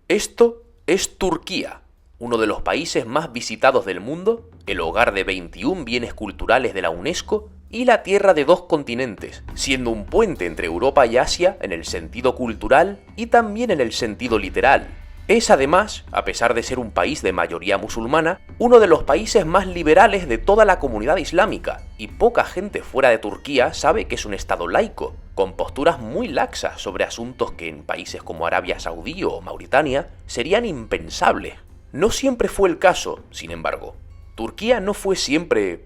Esto es Turquía, uno de los países más visitados del mundo, el hogar de 21 bienes culturales de la UNESCO y la tierra de dos continentes, siendo un puente entre Europa y Asia en el sentido cultural y también en el sentido literal. Es además, a pesar de ser un país de mayoría musulmana, uno de los países más liberales de toda la comunidad islámica, y poca gente fuera de Turquía sabe que es un estado laico, con posturas muy laxas sobre asuntos que en países como Arabia Saudí o Mauritania serían impensables. No siempre fue el caso, sin embargo. Turquía no fue siempre...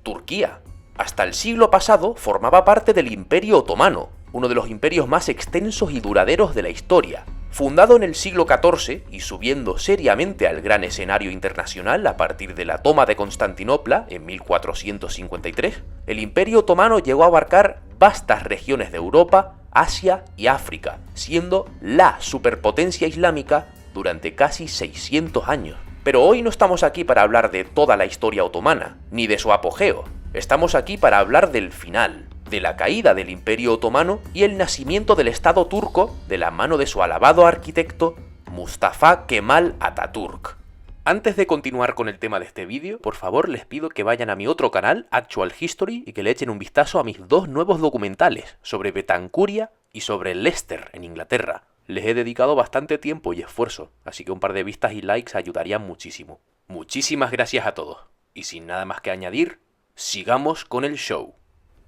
Turquía. Hasta el siglo pasado formaba parte del Imperio Otomano, uno de los imperios más extensos y duraderos de la historia. Fundado en el siglo XIV y subiendo seriamente al gran escenario internacional a partir de la toma de Constantinopla en 1453, el Imperio Otomano llegó a abarcar vastas regiones de Europa, Asia y África, siendo la superpotencia islámica durante casi 600 años. Pero hoy no estamos aquí para hablar de toda la historia otomana, ni de su apogeo. Estamos aquí para hablar del final, de la caída del Imperio Otomano y el nacimiento del Estado turco de la mano de su alabado arquitecto Mustafa Kemal Atatürk. Antes de continuar con el tema de este vídeo, por favor les pido que vayan a mi otro canal, Actual History, y que le echen un vistazo a mis dos nuevos documentales sobre Betancuria y sobre Leicester, en Inglaterra. Les he dedicado bastante tiempo y esfuerzo, así que un par de vistas y likes ayudarían muchísimo. Muchísimas gracias a todos. Y sin nada más que añadir, sigamos con el show.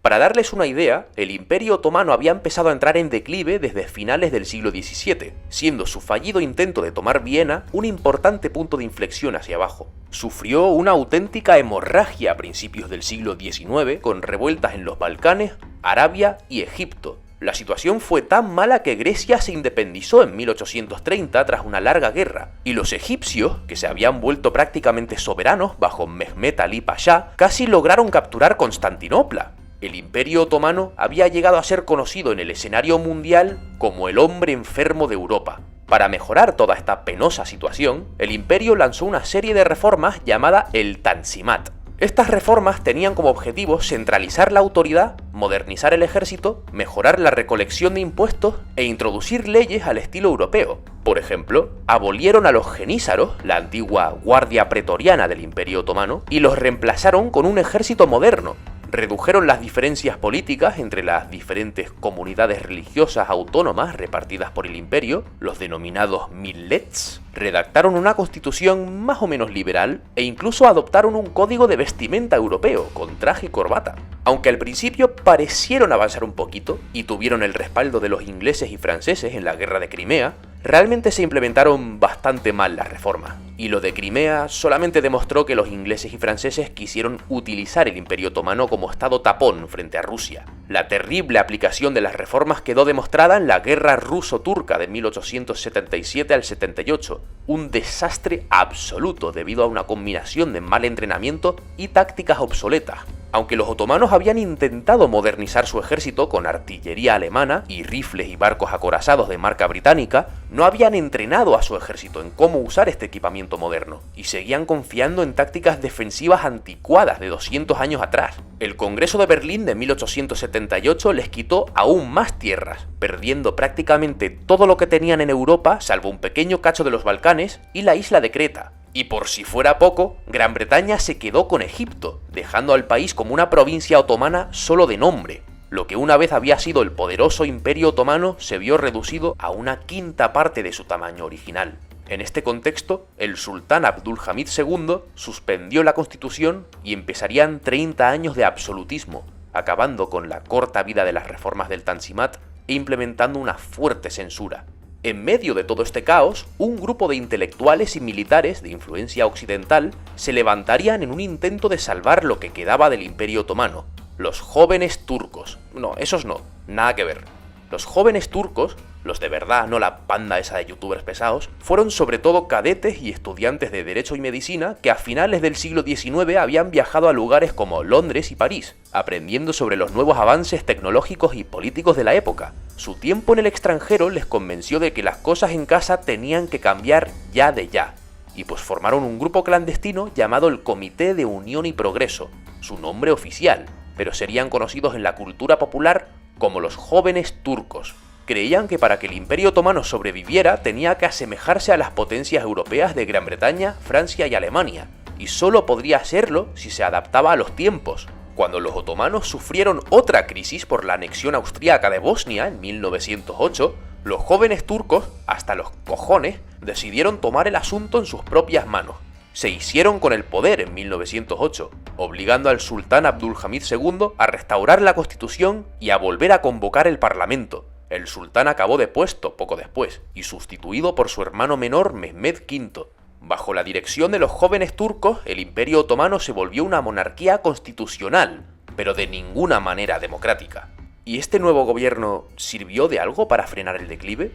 Para darles una idea, el Imperio Otomano había empezado a entrar en declive desde finales del siglo XVII, siendo su fallido intento de tomar Viena un importante punto de inflexión hacia abajo. Sufrió una auténtica hemorragia a principios del siglo XIX, con revueltas en los Balcanes, Arabia y Egipto. La situación fue tan mala que Grecia se independizó en 1830 tras una larga guerra, y los egipcios, que se habían vuelto prácticamente soberanos bajo Mehmet Ali Pasha, casi lograron capturar Constantinopla. El Imperio Otomano había llegado a ser conocido en el escenario mundial como el hombre enfermo de Europa. Para mejorar toda esta penosa situación, el imperio lanzó una serie de reformas llamada el Tanzimat. Estas reformas tenían como objetivo centralizar la autoridad, modernizar el ejército, mejorar la recolección de impuestos e introducir leyes al estilo europeo. Por ejemplo, abolieron a los genízaros, la antigua guardia pretoriana del Imperio Otomano, y los reemplazaron con un ejército moderno. Redujeron las diferencias políticas entre las diferentes comunidades religiosas autónomas repartidas por el imperio, los denominados millets, redactaron una constitución más o menos liberal e incluso adoptaron un código de vestimenta europeo con traje y corbata. Aunque al principio parecieron avanzar un poquito y tuvieron el respaldo de los ingleses y franceses en la guerra de Crimea, realmente se implementaron bastante mal las reformas, y lo de Crimea solamente demostró que los ingleses y franceses quisieron utilizar el Imperio Otomano como estado tapón frente a Rusia. La terrible aplicación de las reformas quedó demostrada en la guerra ruso-turca de 1877 al 78, un desastre absoluto debido a una combinación de mal entrenamiento y tácticas obsoletas. Aunque los otomanos habían intentado modernizar su ejército con artillería alemana y rifles y barcos acorazados de marca británica, no habían entrenado a su ejército en cómo usar este equipamiento moderno, y seguían confiando en tácticas defensivas anticuadas de 200 años atrás. El Congreso de Berlín de 1878 les quitó aún más tierras, perdiendo prácticamente todo lo que tenían en Europa, salvo un pequeño cacho de los Balcanes y la isla de Creta. Y por si fuera poco, Gran Bretaña se quedó con Egipto, dejando al país como una provincia otomana solo de nombre. Lo que una vez había sido el poderoso Imperio Otomano se vio reducido a una quinta parte de su tamaño original. En este contexto, el sultán Abdulhamid II suspendió la constitución y empezarían 30 años de absolutismo, acabando con la corta vida de las reformas del Tanzimat e implementando una fuerte censura. En medio de todo este caos, un grupo de intelectuales y militares de influencia occidental se levantarían en un intento de salvar lo que quedaba del Imperio Otomano, los jóvenes turcos. No, esos no, nada que ver. Los jóvenes turcos, los de verdad, no la panda esa de youtubers pesados, fueron sobre todo cadetes y estudiantes de Derecho y Medicina que a finales del siglo XIX habían viajado a lugares como Londres y París, aprendiendo sobre los nuevos avances tecnológicos y políticos de la época. Su tiempo en el extranjero les convenció de que las cosas en casa tenían que cambiar ya de ya, y pues formaron un grupo clandestino llamado el Comité de Unión y Progreso, su nombre oficial, pero serían conocidos en la cultura popular como los jóvenes turcos. creían que para que el Imperio Otomano sobreviviera tenía que asemejarse a las potencias europeas de Gran Bretaña, Francia y Alemania, y solo podría hacerlo si se adaptaba a los tiempos. Cuando los otomanos sufrieron otra crisis por la anexión austríaca de Bosnia en 1908, los jóvenes turcos, hasta los cojones, decidieron tomar el asunto en sus propias manos. Se hicieron con el poder en 1908, obligando al sultán Abdülhamid II a restaurar la constitución y a volver a convocar el parlamento. El sultán acabó depuesto poco después y sustituido por su hermano menor Mehmed V. Bajo la dirección de los jóvenes turcos, el Imperio Otomano se volvió una monarquía constitucional, pero de ninguna manera democrática. ¿Y este nuevo gobierno sirvió de algo para frenar el declive?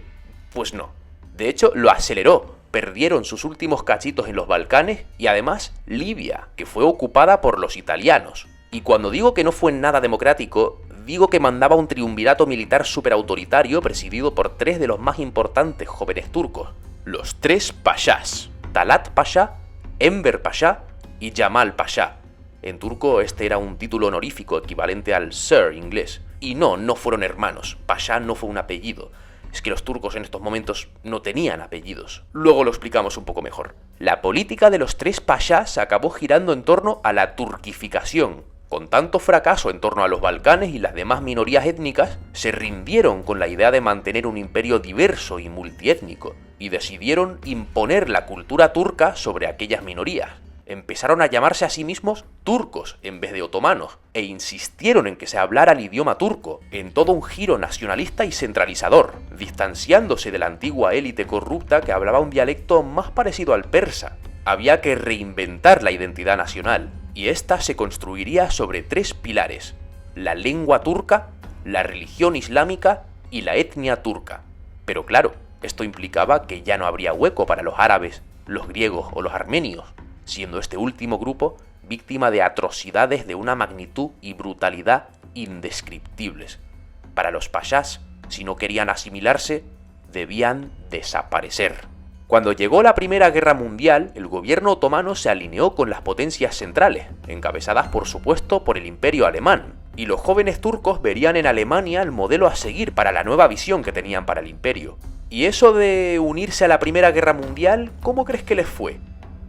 Pues no. De hecho, lo aceleró. Perdieron sus últimos cachitos en los Balcanes y además Libia, que fue ocupada por los italianos. Y cuando digo que no fue nada democrático, digo que mandaba un triunvirato militar superautoritario presidido por tres de los más importantes jóvenes turcos, los tres pashás: Talat Pasha, Enver Pasha y Jamal Pasha. En turco este era un título honorífico equivalente al Sir inglés. Y no fueron hermanos, Pasha no fue un apellido. Es que los turcos en estos momentos no tenían apellidos. Luego lo explicamos un poco mejor. La política de los tres pashás acabó girando en torno a la turquificación. Con tanto fracaso en torno a los Balcanes y las demás minorías étnicas, se rindieron con la idea de mantener un imperio diverso y multiétnico, y decidieron imponer la cultura turca sobre aquellas minorías. Empezaron a llamarse a sí mismos turcos en vez de otomanos, e insistieron en que se hablara el idioma turco, en todo un giro nacionalista y centralizador, distanciándose de la antigua élite corrupta que hablaba un dialecto más parecido al persa. Había que reinventar la identidad nacional, y esta se construiría sobre tres pilares: la lengua turca, la religión islámica y la etnia turca. Pero claro, esto implicaba que ya no habría hueco para los árabes, los griegos o los armenios, siendo este último grupo víctima de atrocidades de una magnitud y brutalidad indescriptibles. Para los pashás, si no querían asimilarse, debían desaparecer. Cuando llegó la Primera Guerra Mundial, el gobierno otomano se alineó con las potencias centrales, encabezadas por supuesto por el Imperio Alemán, y los jóvenes turcos verían en Alemania el modelo a seguir para la nueva visión que tenían para el imperio. ¿Y eso de unirse a la Primera Guerra Mundial, cómo crees que les fue?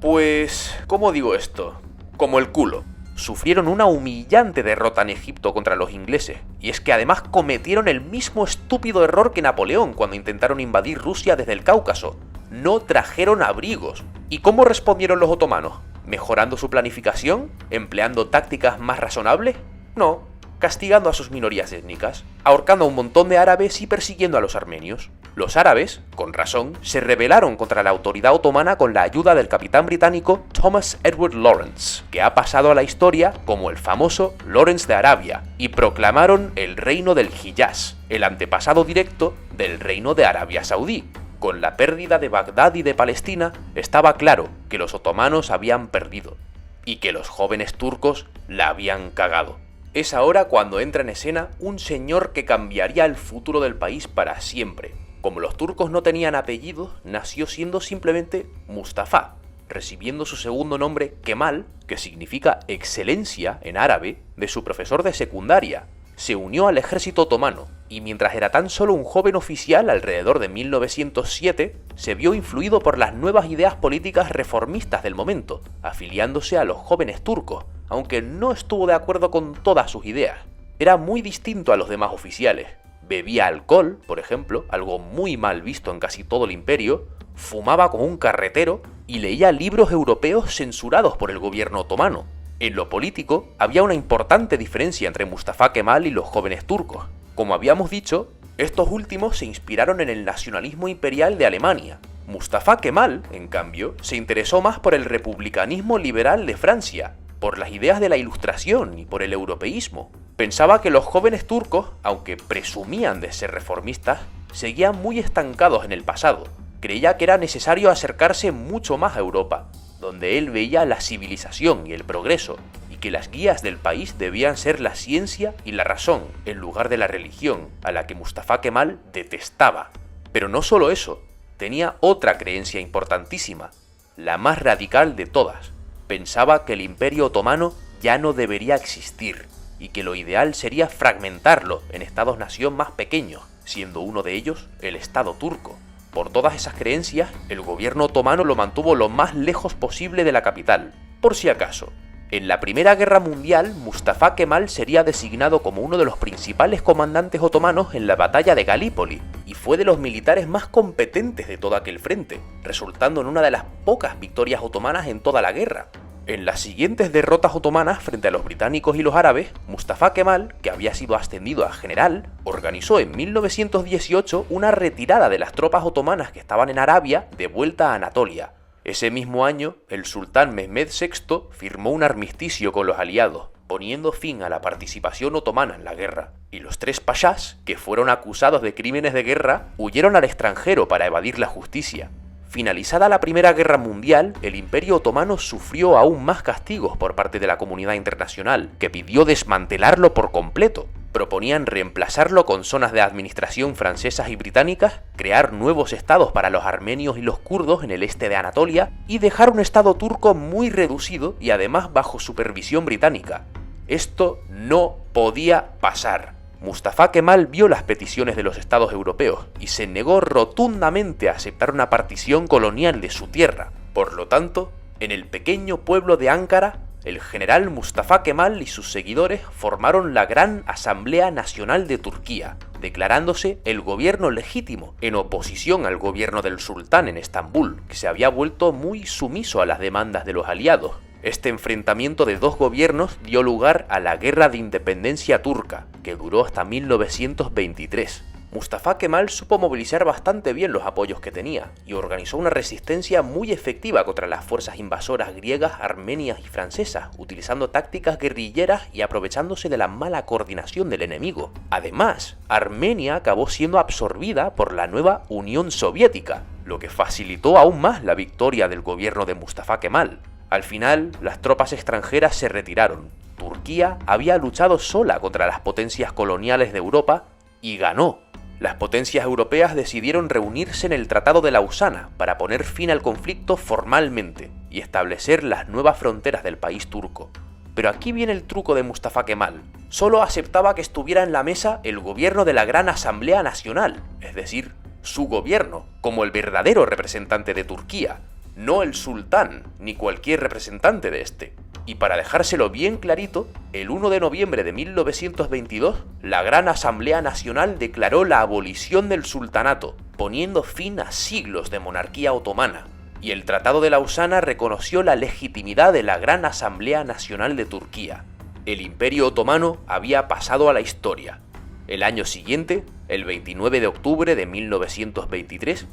Pues, ¿cómo digo esto? Como el culo. Sufrieron una humillante derrota en Egipto contra los ingleses, y es que además cometieron el mismo estúpido error que Napoleón cuando intentaron invadir Rusia desde el Cáucaso. No trajeron abrigos. ¿Y cómo respondieron los otomanos? ¿Mejorando su planificación? ¿Empleando tácticas más razonables? No, castigando a sus minorías étnicas, ahorcando a un montón de árabes y persiguiendo a los armenios. Los árabes, con razón, se rebelaron contra la autoridad otomana con la ayuda del capitán británico Thomas Edward Lawrence, que ha pasado a la historia como el famoso Lawrence de Arabia, y proclamaron el reino del Hiyaz, el antepasado directo del reino de Arabia Saudí. Con la pérdida de Bagdad y de Palestina, estaba claro que los otomanos habían perdido, y que los jóvenes turcos la habían cagado. Es ahora cuando entra en escena un señor que cambiaría el futuro del país para siempre. Como los turcos no tenían apellidos, nació siendo simplemente Mustafa, recibiendo su segundo nombre Kemal, que significa excelencia en árabe, de su profesor de secundaria. Se unió al ejército otomano, y mientras era tan solo un joven oficial alrededor de 1907, se vio influido por las nuevas ideas políticas reformistas del momento, afiliándose a los jóvenes turcos, aunque no estuvo de acuerdo con todas sus ideas. Era muy distinto a los demás oficiales. Bebía alcohol, por ejemplo, algo muy mal visto en casi todo el imperio, fumaba como un carretero y leía libros europeos censurados por el gobierno otomano. En lo político, había una importante diferencia entre Mustafa Kemal y los jóvenes turcos. Como habíamos dicho, estos últimos se inspiraron en el nacionalismo imperial de Alemania. Mustafa Kemal, en cambio, se interesó más por el republicanismo liberal de Francia, por las ideas de la Ilustración y por el europeísmo. Pensaba que los jóvenes turcos, aunque presumían de ser reformistas, seguían muy estancados en el pasado. Creía que era necesario acercarse mucho más a Europa, donde él veía la civilización y el progreso, y que las guías del país debían ser la ciencia y la razón, en lugar de la religión, a la que Mustafa Kemal detestaba. Pero no solo eso, tenía otra creencia importantísima, la más radical de todas. Pensaba que el Imperio Otomano ya no debería existir, y que lo ideal sería fragmentarlo en estados-nación más pequeños, siendo uno de ellos el Estado turco. Por todas esas creencias, el gobierno otomano lo mantuvo lo más lejos posible de la capital. Por si acaso, en la Primera Guerra Mundial, Mustafa Kemal sería designado como uno de los principales comandantes otomanos en la batalla de Galípoli, y fue de los militares más competentes de todo aquel frente, resultando en una de las pocas victorias otomanas en toda la guerra. En las siguientes derrotas otomanas frente a los británicos y los árabes, Mustafa Kemal, que había sido ascendido a general, organizó en 1918 una retirada de las tropas otomanas que estaban en Arabia de vuelta a Anatolia. Ese mismo año, el sultán Mehmed VI firmó un armisticio con los aliados, poniendo fin a la participación otomana en la guerra, y los tres pashás, que fueron acusados de crímenes de guerra, huyeron al extranjero para evadir la justicia. Finalizada la Primera Guerra Mundial, el Imperio Otomano sufrió aún más castigos por parte de la comunidad internacional, que pidió desmantelarlo por completo. Proponían reemplazarlo con zonas de administración francesas y británicas, crear nuevos estados para los armenios y los kurdos en el este de Anatolia y dejar un estado turco muy reducido y además bajo supervisión británica. Esto no podía pasar. Mustafa Kemal vio las peticiones de los estados europeos y se negó rotundamente a aceptar una partición colonial de su tierra. Por lo tanto, en el pequeño pueblo de Ankara, el general Mustafa Kemal y sus seguidores formaron la Gran Asamblea Nacional de Turquía, declarándose el gobierno legítimo, en oposición al gobierno del sultán en Estambul, que se había vuelto muy sumiso a las demandas de los aliados. Este enfrentamiento de dos gobiernos dio lugar a la Guerra de Independencia Turca, que duró hasta 1923. Mustafa Kemal supo movilizar bastante bien los apoyos que tenía, y organizó una resistencia muy efectiva contra las fuerzas invasoras griegas, armenias y francesas, utilizando tácticas guerrilleras y aprovechándose de la mala coordinación del enemigo. Además, Armenia acabó siendo absorbida por la nueva Unión Soviética, lo que facilitó aún más la victoria del gobierno de Mustafa Kemal. Al final, las tropas extranjeras se retiraron. Turquía había luchado sola contra las potencias coloniales de Europa y ganó. Las potencias europeas decidieron reunirse en el Tratado de Lausana para poner fin al conflicto formalmente y establecer las nuevas fronteras del país turco. Pero aquí viene el truco de Mustafa Kemal. Solo aceptaba que estuviera en la mesa el gobierno de la Gran Asamblea Nacional, es decir, su gobierno, como el verdadero representante de Turquía, no el sultán ni cualquier representante de este. Y para dejárselo bien clarito, el 1 de noviembre de 1922, la Gran Asamblea Nacional declaró la abolición del sultanato, poniendo fin a siglos de monarquía otomana. Y el Tratado de Lausana reconoció la legitimidad de la Gran Asamblea Nacional de Turquía. El Imperio Otomano había pasado a la historia. El año siguiente, el 29 de octubre de 1923,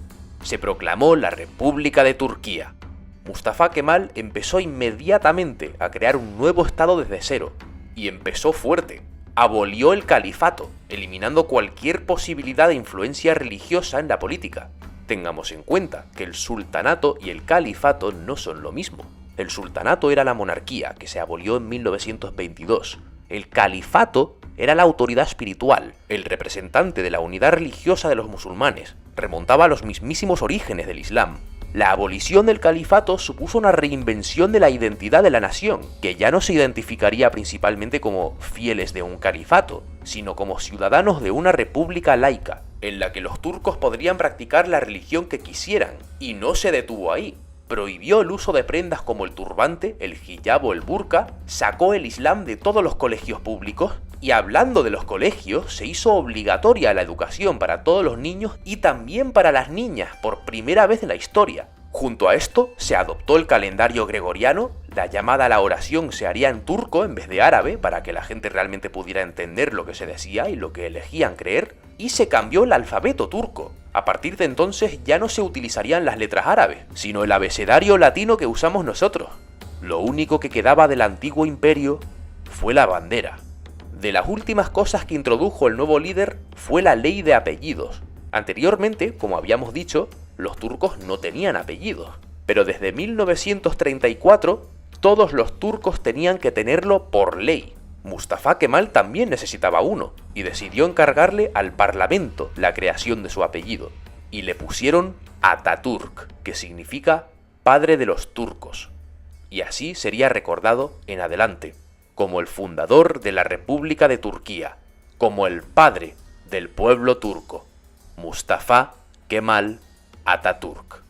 se proclamó la República de Turquía. Mustafa Kemal empezó inmediatamente a crear un nuevo estado desde cero, y empezó fuerte. Abolió el califato, eliminando cualquier posibilidad de influencia religiosa en la política. Tengamos en cuenta que el sultanato y el califato no son lo mismo. El sultanato era la monarquía, que se abolió en 1922. El califato era la autoridad espiritual, el representante de la unidad religiosa de los musulmanes. Remontaba a los mismísimos orígenes del Islam. La abolición del califato supuso una reinvención de la identidad de la nación, que ya no se identificaría principalmente como fieles de un califato, sino como ciudadanos de una república laica, en la que los turcos podrían practicar la religión que quisieran, y no se detuvo ahí. Prohibió el uso de prendas como el turbante, el hijab o el burka, sacó el Islam de todos los colegios públicos, y hablando de los colegios, se hizo obligatoria la educación para todos los niños y también para las niñas por primera vez en la historia. Junto a esto, se adoptó el calendario gregoriano, la llamada a la oración se haría en turco en vez de árabe para que la gente realmente pudiera entender lo que se decía y lo que elegían creer, y se cambió el alfabeto turco. A partir de entonces ya no se utilizarían las letras árabes, sino el abecedario latino que usamos nosotros. Lo único que quedaba del antiguo imperio fue la bandera. De las últimas cosas que introdujo el nuevo líder fue la ley de apellidos. Anteriormente, como habíamos dicho, los turcos no tenían apellidos, pero desde 1934 todos los turcos tenían que tenerlo por ley. Mustafa Kemal también necesitaba uno, y decidió encargarle al parlamento la creación de su apellido, y le pusieron Atatürk, que significa padre de los turcos, y así sería recordado en adelante, como el fundador de la República de Turquía, como el padre del pueblo turco, Mustafa Kemal Atatürk.